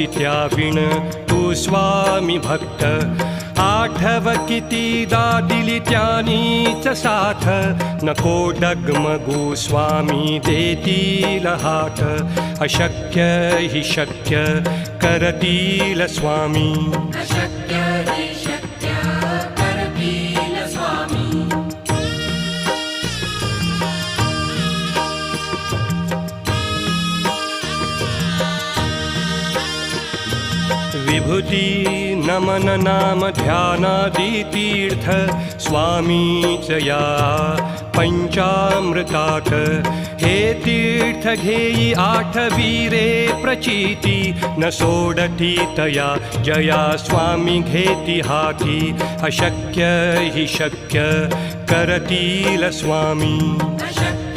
त्याविण तू स्वामी भक्त आठव कितीदा दिली त्यानीच साथ नको डगमगू स्वामी देतील हात अशक्य हि शक्य करतील स्वामी अशक्य हि शक्य करतील स्वामी विभूती नमन नाम ध्यानादि तीर्थ स्वामीच या पंचामृतात हे तीर्थ घेई आठवीरे प्रचिती न सोडती तया जया स्वामी घेती हाती अशक्य हि शक्य करतील स्वामी अशक्य